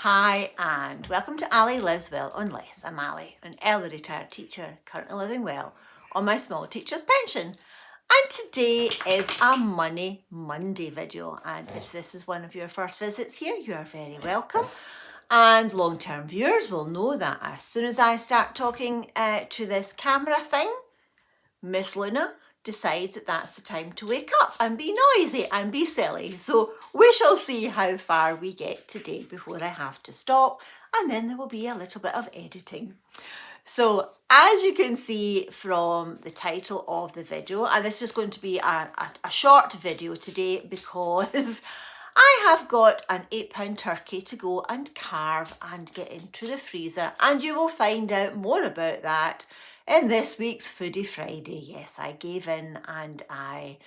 Hi and welcome to Ali Lives Well on Less. I'm Ali, an early retired teacher currently living well on my small teacher's pension. And today is a Money Monday video, and if this is one of your first visits here, you are very welcome. And long-term viewers will know that as soon as I start talking to this camera thing, Miss Luna decides that that's the time to wake up and be noisy and be silly. So we shall see how far we get today before I have to stop, and then there will be a little bit of editing. So as you can see from the title of the video, and this is going to be a short video today because I have got an £8 turkey to go and carve and get into the freezer, and you will find out more about that in this week's Foodie Friday. Yes, I gave in and I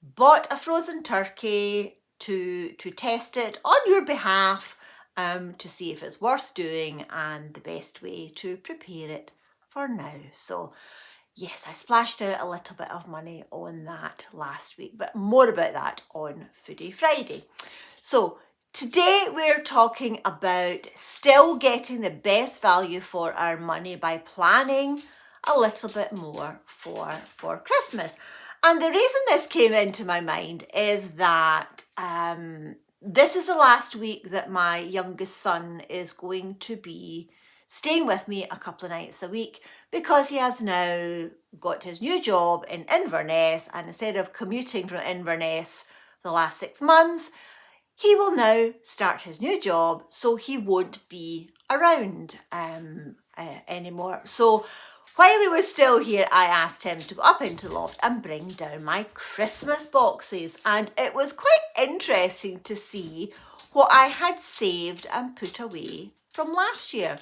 bought a frozen turkey to test it on your behalf, to see if it's worth doing and the best way to prepare it for now. So yes, I splashed out a little bit of money on that last week, but more about that on Foodie Friday. So today we're talking about still getting the best value for our money by planning a little bit more for Christmas. And the reason this came into my mind is that this is the last week that my youngest son is going to be staying with me a couple of nights a week, because he has now got his new job in Inverness, and instead of commuting from Inverness the last 6 months, he will now start his new job, so he won't be around anymore. So while he was still here, I asked him to go up into the loft and bring down my Christmas boxes. And it was quite interesting to see what I had saved and put away from last year.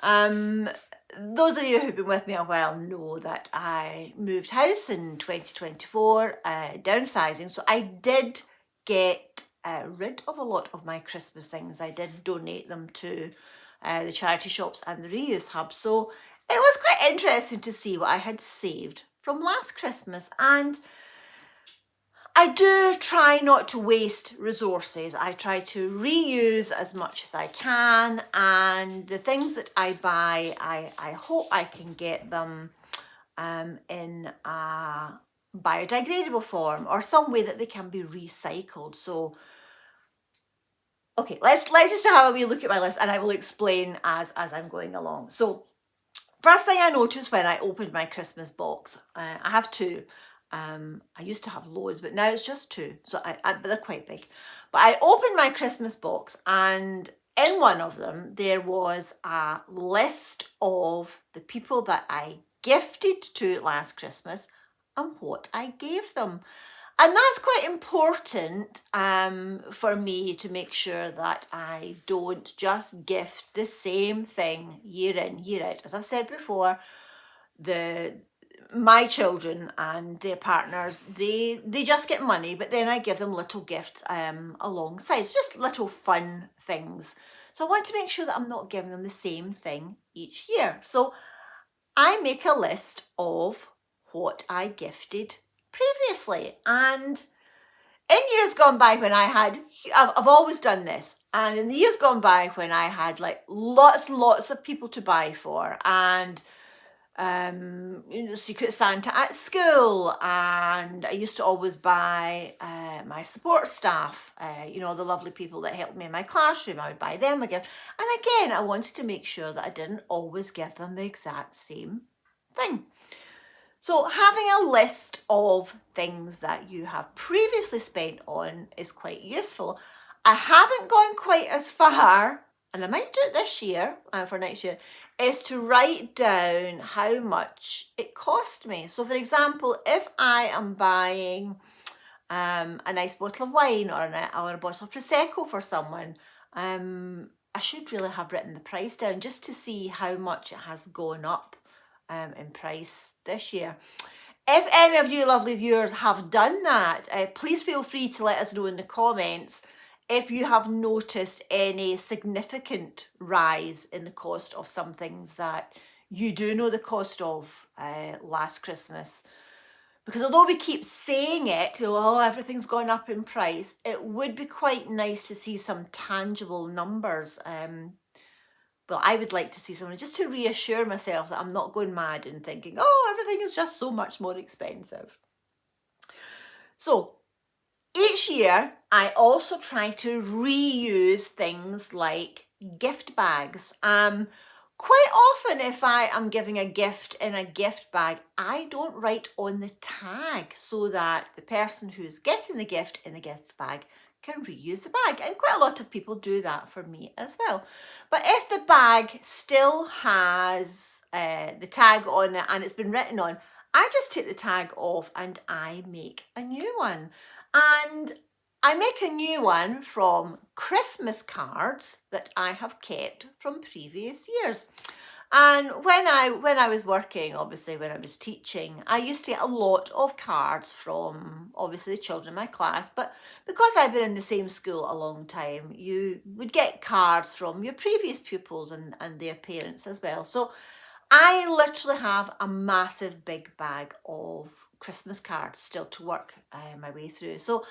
Those of you who've been with me a while know that I moved house in 2024, downsizing. So I did get rid of a lot of my Christmas things. I did donate them to the charity shops and the reuse hub. So it was quite interesting to see what I had saved from last Christmas. And I do try not to waste resources. I try to reuse as much as I can, and the things that I buy, I hope I can get them in a biodegradable form or some way that they can be recycled. So okay, let's just have a wee look at my list, and I will explain as I'm going along. So first thing I noticed when I opened my Christmas box, I have two. I used to have loads, but now it's just two. So but they're quite big. But I opened my Christmas box, and in one of them, there was a list of the people that I gifted to last Christmas and what I gave them. And that's quite important for me, to make sure that I don't just gift the same thing year in, year out. As I've said before, my children and their partners, they just get money, but then I give them little gifts alongside. It's just little fun things. So I want to make sure that I'm not giving them the same thing each year. So I make a list of what I gifted previously. And in years gone by when I've always done this. And in the years gone by when I had like lots and lots of people to buy for, and Secret Santa at school, and I used to always buy my support staff, the lovely people that helped me in my classroom, I would buy them again. And again, I wanted to make sure that I didn't always give them the exact same thing. So having a list of things that you have previously spent on is quite useful. I haven't gone quite as far, and I might do it this year, for next year, is to write down how much it cost me. So for example, if I am buying a nice bottle of wine or a bottle of Prosecco for someone, I should really have written the price down just to see how much it has gone up in price this year. If any of you lovely viewers have done that, please feel free to let us know in the comments if you have noticed any significant rise in the cost of some things that you do know the cost of last Christmas. Because although we keep saying it, oh, everything's gone up in price, it would be quite nice to see some tangible numbers. Well, I would like to see someone just to reassure myself that I'm not going mad and thinking, oh, everything is just so much more expensive. So each year, I also try to reuse things like gift bags. Quite often, if I am giving a gift in a gift bag, I don't write on the tag so that the person who's getting the gift in the gift bag can reuse the bag. And quite a lot of people do that for me as well. But if the bag still has the tag on it and it's been written on, I just take the tag off and I make a new one. And I make a new one from Christmas cards that I have kept from previous years. And when I was working, obviously when I was teaching, I used to get a lot of cards from obviously the children in my class, but because I've been in the same school a long time, you would get cards from your previous pupils and their parents as well. So I literally have a massive big bag of Christmas cards still to work my way through. So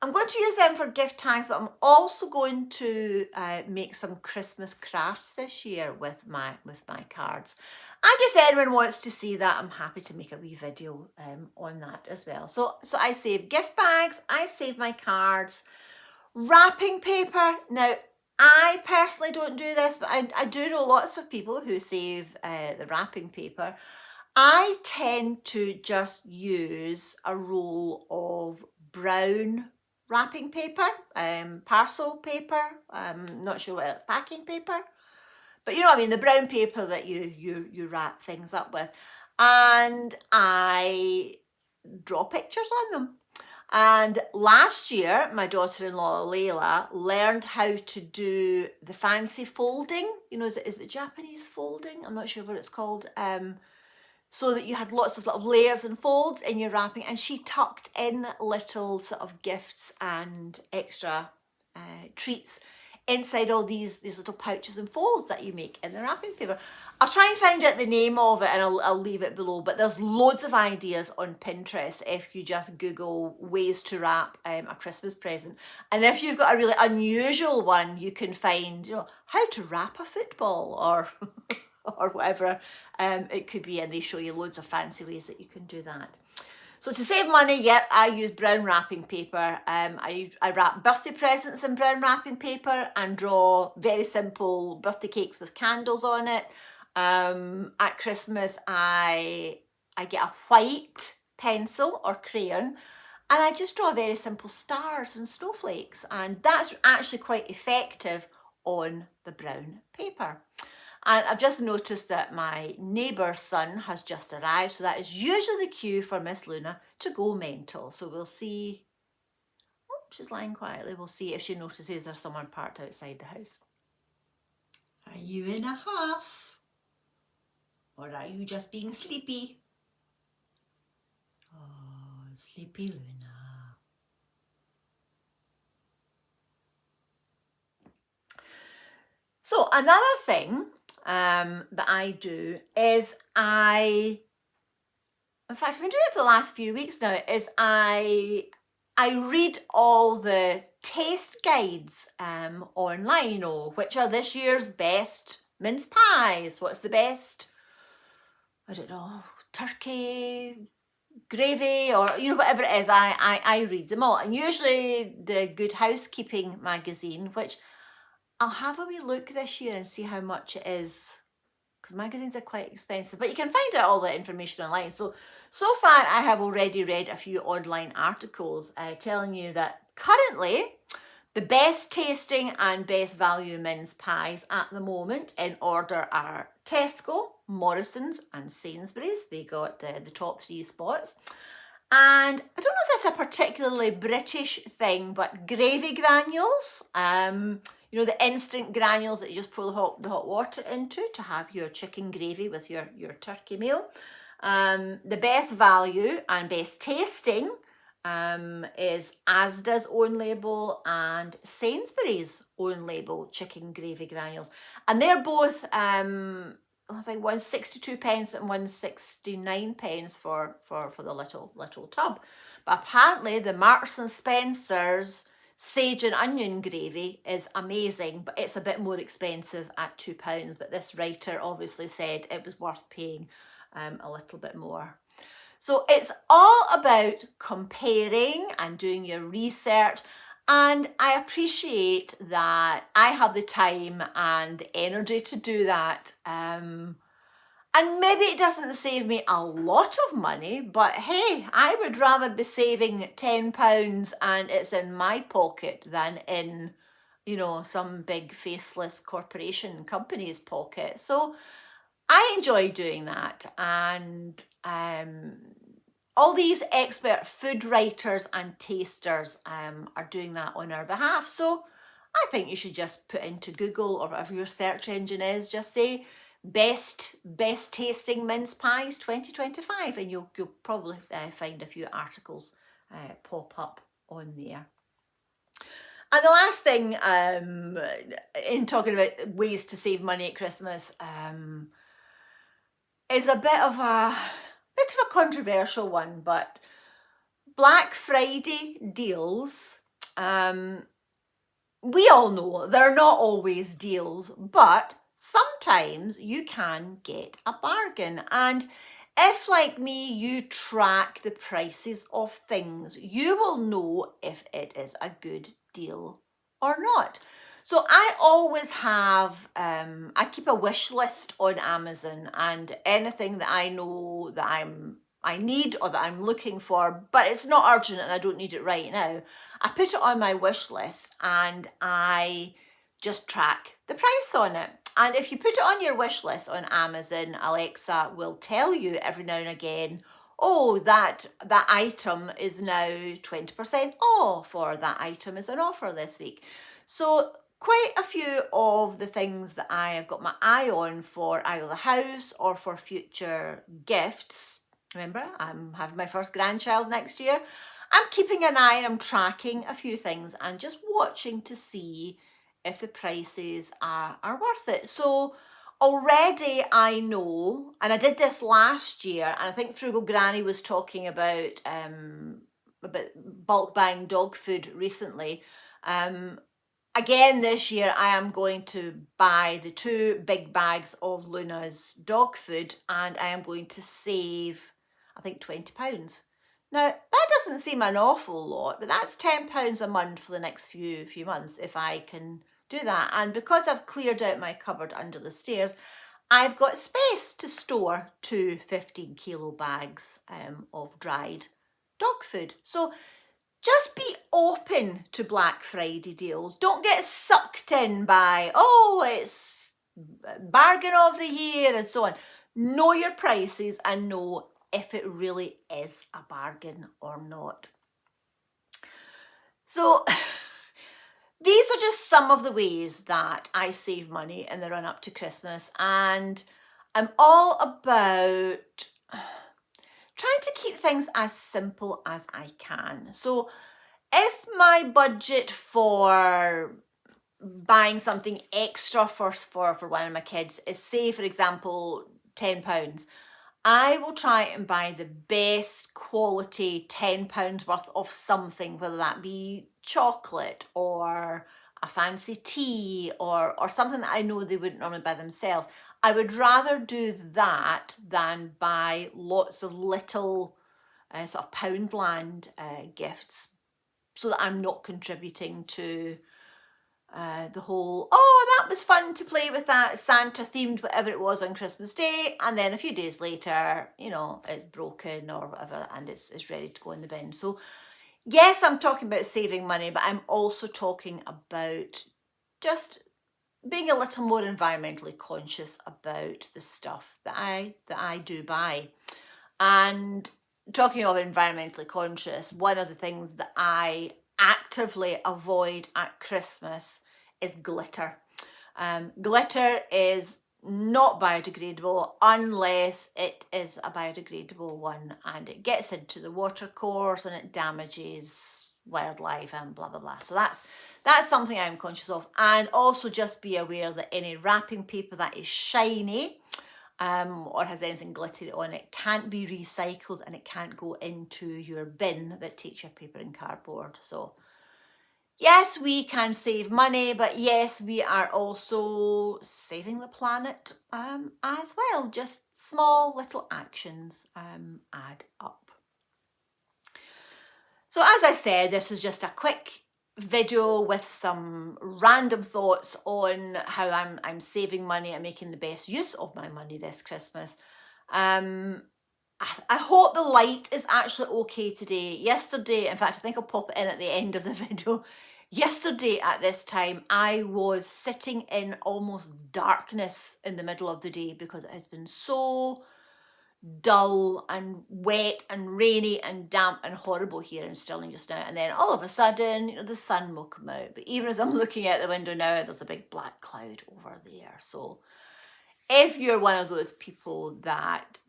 I'm going to use them for gift tags, but I'm also going to make some Christmas crafts this year with my cards. And if anyone wants to see that, I'm happy to make a wee video on that as well. So I save gift bags, I save my cards, wrapping paper. Now, I personally don't do this, but I do know lots of people who save the wrapping paper. I tend to just use a roll of brown wrapping paper, parcel paper, not sure what, packing paper, but you know what I mean, the brown paper that you wrap things up with, and I draw pictures on them. And last year, my daughter-in-law, Layla, learned how to do the fancy folding. You know, is it Japanese folding? I'm not sure what it's called. So that you had lots of little layers and folds in your wrapping, and she tucked in little sort of gifts and extra treats inside all these little pouches and folds that you make in the wrapping paper. I'll try and find out the name of it and I'll leave it below, but there's loads of ideas on Pinterest if you just Google ways to wrap a Christmas present. And if you've got a really unusual one, you can find, you know, how to wrap a football or or whatever it could be, and they show you loads of fancy ways that you can do that. So to save money, yep, I use brown wrapping paper. I wrap birthday presents in brown wrapping paper and draw very simple birthday cakes with candles on it. At Christmas, I get a white pencil or crayon and I just draw very simple stars and snowflakes, and that's actually quite effective on the brown paper. And I've just noticed that my neighbour's son has just arrived, so that is usually the cue for Miss Luna to go mental. So we'll see. Oh, she's lying quietly. We'll see if she notices there's someone parked outside the house. Are you in a huff? Or are you just being sleepy? Oh, sleepy Luna. So another thing that I do is in fact, I've been doing it for the last few weeks now, is I read all the taste guides online, you know, which are this year's best mince pies, what's the best, I don't know, turkey, gravy, or, you know, whatever it is, I read them all. And usually the Good Housekeeping magazine, which I'll have a wee look this year and see how much it is, because magazines are quite expensive, but you can find out all the information online. So far I have already read a few online articles telling you that currently the best tasting and best value mince pies at the moment in order are Tesco, Morrison's and Sainsbury's. They got the top 3 spots. And I don't know if that's a particularly British thing, but gravy granules, you know, the instant granules that you just pour the hot water into to have your chicken gravy with your turkey meal. The best value and best tasting is Asda's own label and Sainsbury's own label chicken gravy granules. And they're both I think 162 pence and 169 pence for the little tub. But apparently the Marks and Spencer's sage and onion gravy is amazing, but it's a bit more expensive at £2. But this writer obviously said it was worth paying a little bit more. So it's all about comparing and doing your research. And I appreciate that I have the time and the energy to do that. And maybe it doesn't save me a lot of money, but hey, I would rather be saving £10 and it's in my pocket than in, some big faceless corporation company's pocket. So I enjoy doing that. And all these expert food writers and tasters are doing that on our behalf. So I think you should just put into Google or whatever your search engine is, just say best tasting mince pies 2025, and you'll probably find a few articles pop up on there. And the last thing in talking about ways to save money at Christmas is a bit of a controversial one, but Black Friday deals, we all know they're not always deals, but sometimes you can get a bargain. And if, like me, you track the prices of things, you will know if it is a good deal or not. So I always have, I keep a wish list on Amazon, and anything that I know that I need or that I'm looking for, but it's not urgent and I don't need it right now, I put it on my wish list and I just track the price on it. And if you put it on your wish list on Amazon, Alexa will tell you every now and again, oh, that item is now 20% off, or that item is an offer this week. So quite a few of the things that I have got my eye on for either the house or for future gifts. Remember, I'm having my first grandchild next year. I'm keeping an eye and I'm tracking a few things and just watching to see if the prices are worth it. So already I know, and I did this last year, and I think Frugal Granny was talking about bulk buying dog food recently. Again, this year I am going to buy the 2 big bags of Luna's dog food, and I am going to save, I think, £20. Now, that doesn't seem an awful lot, but that's £10 a month for the next few months if I can do that. And because I've cleared out my cupboard under the stairs, I've got space to store 2 15-kilo bags of dried dog food. So just be open to Black Friday deals. Don't get sucked in by, oh, it's bargain of the year and so on. Know your prices and know if it really is a bargain or not. So these are just some of the ways that I save money in the run up to Christmas, and I'm all about trying to keep things as simple as I can. So if my budget for buying something extra for one of my kids is, say, for example, £10, I will try and buy the best quality £10 worth of something, whether that be chocolate or a fancy tea or something that I know they wouldn't normally buy themselves. I would rather do that than buy lots of little sort of Poundland gifts, so that I'm not contributing to the whole, oh, that was fun to play with that Santa themed whatever it was on Christmas Day, and then a few days later, it's broken or whatever and it's ready to go in the bin. So yes, I'm talking about saving money, but I'm also talking about just being a little more environmentally conscious about the stuff that I do buy. And talking of environmentally conscious, one of the things that I actively avoid at Christmas is glitter. Glitter is not biodegradable unless it is a biodegradable one, and it gets into the watercourse and it damages wildlife and blah blah blah. So that's something I'm conscious of. And also just be aware that any wrapping paper that is shiny or has anything glittery on it can't be recycled, and it can't go into your bin that takes your paper and cardboard. So yes, we can save money, but yes, we are also saving the planet as well. Just small little actions add up. So as I said, this is just a quick video with some random thoughts on how I'm saving money and making the best use of my money this Christmas. I hope the light is actually okay today. Yesterday, in fact, I think I'll pop it in at the end of the video. Yesterday at this time, I was sitting in almost darkness in the middle of the day because it has been so dull and wet and rainy and damp and horrible here in Stirling just now. And then all of a sudden, the sun will come out. But even as I'm looking out the window now, there's a big black cloud over there. So if you're one of those people that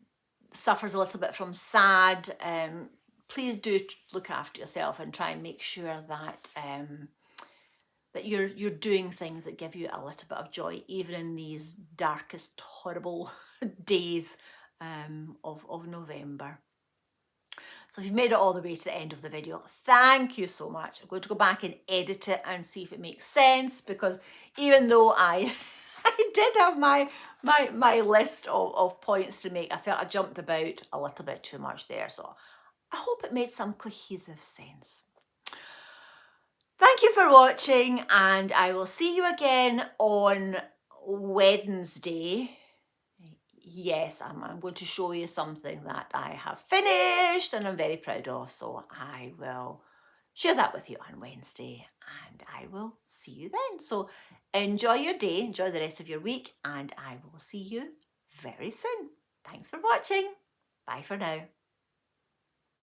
suffers a little bit from SAD, please do look after yourself and try and make sure that that you're doing things that give you a little bit of joy, even in these darkest, horrible days of November. So if you've made it all the way to the end of the video, thank you so much. I'm going to go back and edit it and see if it makes sense, because even though I did have my list of points to make, I felt I jumped about a little bit too much there. So I hope it made some cohesive sense. Thank you for watching, and I will see you again on Wednesday. Yes, I'm going to show you something that I have finished and I'm very proud of. So I will share that with you on Wednesday, and I will see you then. So enjoy your day, enjoy the rest of your week, and I will see you very soon. Thanks for watching. Bye for now.